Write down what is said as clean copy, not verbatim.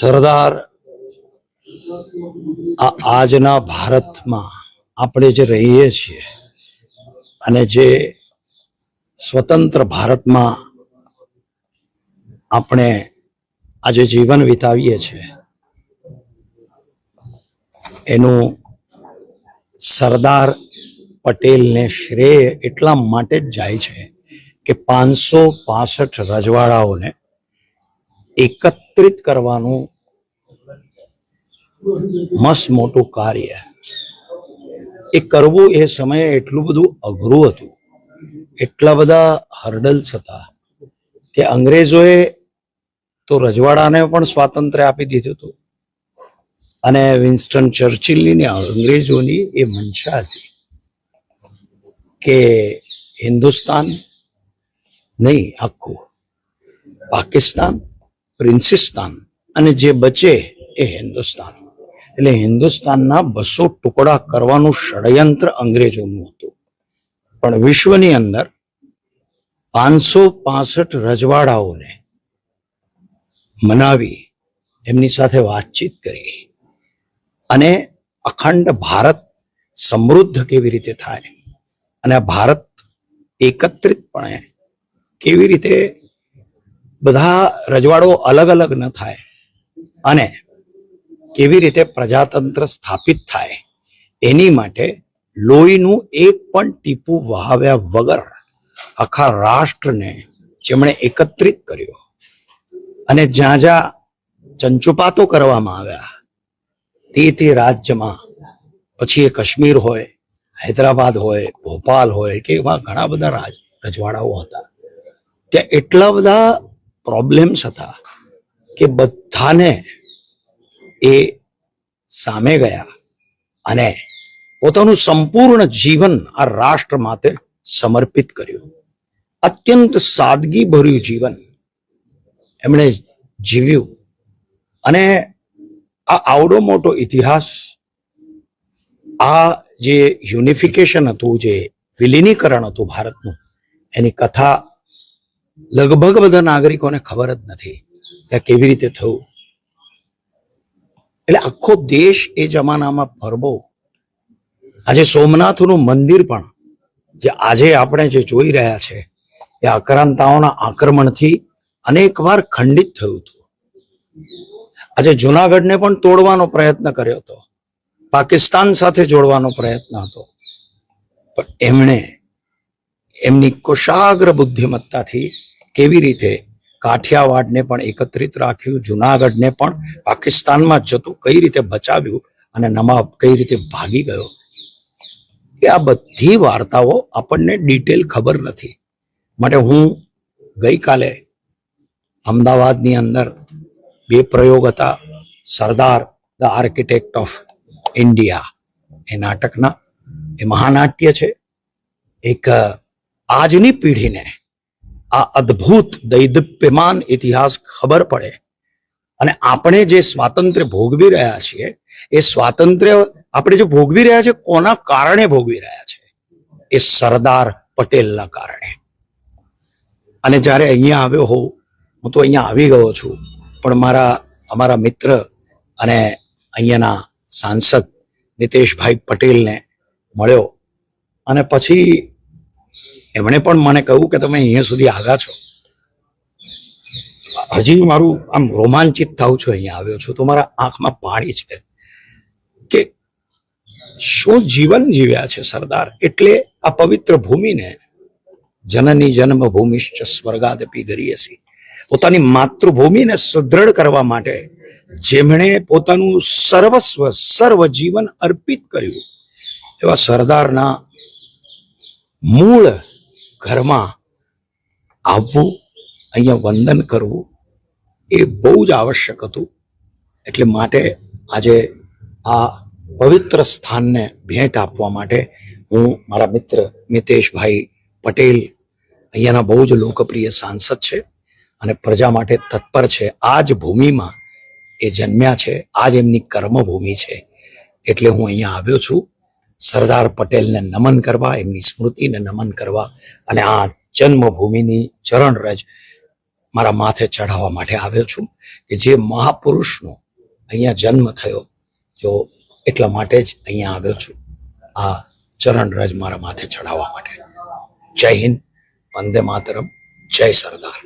સરદાર આજના ભારતમાં આપણે જે રહીએ છીએ અને જે સ્વતંત્ર ભારતમાં આપણે આજે જીવન વિતાવીએ છીએ એનું સરદાર પટેલને શ્રેય એટલા માટે જ જાય છે કે 565 રજવાડાઓને એકત્રિત કરવાનું મસ્ત મોટું કાર્ય એ કરવું એ સમયે એટલું બધું અઘરું હતું, એટલા બધા હર્ડલ્સ હતા કે અંગ્રેજોએ તો રજવાડાને પણ સ્વાતંત્ર્ય આપી દીધું હતું અને વિન્સ્ટન ચર્ચિલની અંગ્રેજોની એ મંશા હતી કે હિન્દુસ્તાન નહીં, આખું પાકિસ્તાન, પ્રિન્સિસ્તાન અને જે બચે એ હિન્દુસ્તાન, એટલે હિન્દુસ્તાનના 200 ટુકડા કરવાનું ષડયંત્ર અંગ્રેજોનું હતું. પણ વિશ્વની અંદર 565 રજવાડાઓને મનાવી એમની સાથે વાતચીત કરી અને અખંડ ભારત સમૃદ્ધ કેવી રીતે થાય અને ભારત એકત્રિતપણે કેવી રીતે બધા રજવાડો અલગ અલગ ન થાય અને કેવી રીતે પ્રજાતંત્ર સ્થાપિત થાય એની માટે લોહીનું એક પણ ટીપું વહાવ્યા વગર આખા રાષ્ટ્રને જેમણે એકત્રિત કર્યો અને જ્યાં જ્યાં ચંચુપાતો કરવામાં આવ્યા તે રાજ્યમાં, પછી એ કાશ્મીર હોય, હૈદરાબાદ હોય, ભોપાલ હોય કે એવા ઘણા બધા રજવાડાઓ હતા, ત્યાં એટલા બધા પ્રોબ્લેમ્સ હતા કે બધાને એ સામે ગયા અને પોતાનું સંપૂર્ણ જીવન આ રાષ્ટ્ર માટે સમર્પિત કર્યું. અત્યંત સાદગી ભર્યું જીવન એમણે જીવ્યું અને આ આવડો મોટો ઇતિહાસ, આ જે યુનિફિકેશન હતું, જે વિલીનીકરણ હતું ભારતનું, એની કથા લગભગ બધા નાગરિકોને ખબર જ નથી કે કેવી રીતે થયું. એટલે આખો દેશ એ જમાનામાં ફરબો. આજે સોમનાથનું મંદિર પણ જે આજે આપણે જે જોઈ રહ્યા છે એ આક્રાંતાઓના આક્રમણથી અનેક વાર ખંડિત થયું હતું. આજે જુનાગઢને પણ તોડવાનો પ્રયત્ન કર્યો હતો, પાકિસ્તાન સાથે જોડવાનો પ્રયત્ન હતો, પણ એમણે એમની કુશાગ્ર બુદ્ધિમત્તાથી કેવી રીતે કાઠિયાવાડને પણ એકત્રિત રાખ્યું, જુનાગઢને પણ પાકિસ્તાનમાં જતું કઈ રીતે બચાવ્યું અને નવાબ કઈ રીતે ભાગી ગયો, એ આ બધી વાર્તાઓ આપણને ડિટેલ ખબર નથી. માટે હું ગઈકાલે અમદાવાદની અંદર 2 પ્રયોગ હતા, Sardar the architect of India એ નાટકના. એ મહાનાટ્ય છે. એક આજની પેઢીને આ અદ્ભુત દૈદીપ્યમાન ઇતિહાસ ખબર પડે અને આપણે જે સ્વાતંત્ર્ય ભોગવી રહ્યા છીએ એ સ્વાતંત્ર્ય આપણે જે ભોગવી રહ્યા છે કોના કારણે ભોગવી રહ્યા છે? એ સરદાર પટેલના કારણે. અને જ્યારે અહીંયા આવ્યો હોઉં, હું તો અહીંયા આવી ગયો છું, પણ અમારા મિત્ર અને અહીંયાના સાંસદ નીતેશભાઈ પટેલને મળ્યો અને પછી એમણે પણ મને કહ્યું કે તમે અહીંયા સુધી આવ્યા છો, હજી મારું આમ રોમાંચિત થાઉં છું, અહીંયા આવ્યો છું તો મારા આંખમાં પાણી છે કે શું જીવન જીવ્યા છે સરદાર. એટલે આ પવિત્ર ભૂમિને જનની જન્મભૂમિશ્ચ સ્વર્ગાદપી ગરીયસી, પોતાની માતૃભૂમિને સુદૃઢ કરવા માટે જેમણે પોતાનું સર્વસ્વ સર્વ જીવન અર્પિત કર્યું એવા સરદારના મૂળ ઘરમાં આવવું, અહીંયા વંદન કરવું એ બહુ જ આવશ્યક હતું. એટલે માટે આજે આ પવિત્ર સ્થાનને ભેટ આપવા માટે હું મારા મિત્ર મિતેશભાઈ પટેલ, અહીંયાના બહુ જ લોકપ્રિય સાંસદ છે અને પ્રજા માટે તત્પર છે, આ જ ભૂમિમાં એ જન્મ્યા છે, આ જ એમની કર્મભૂમિ છે, એટલે હું અહીંયા આવ્યો છું સરદાર પટેલને નમન કરવા, એમની સ્મૃતિને નમન કરવા અને આ જન્મભૂમિની ચરણરજ મારા માથે ચઢાવવા માટે આવ્યો છું કે જે મહાપુરુષનો અહીંયા જન્મ થયો, જો એટલા માટે જ અહીંયા આવ્યો છું, આ ચરણ રજ મારા માથે ચઢાવવા માટે. જય હિન્દ, વંદે માતરમ, જય સરદાર.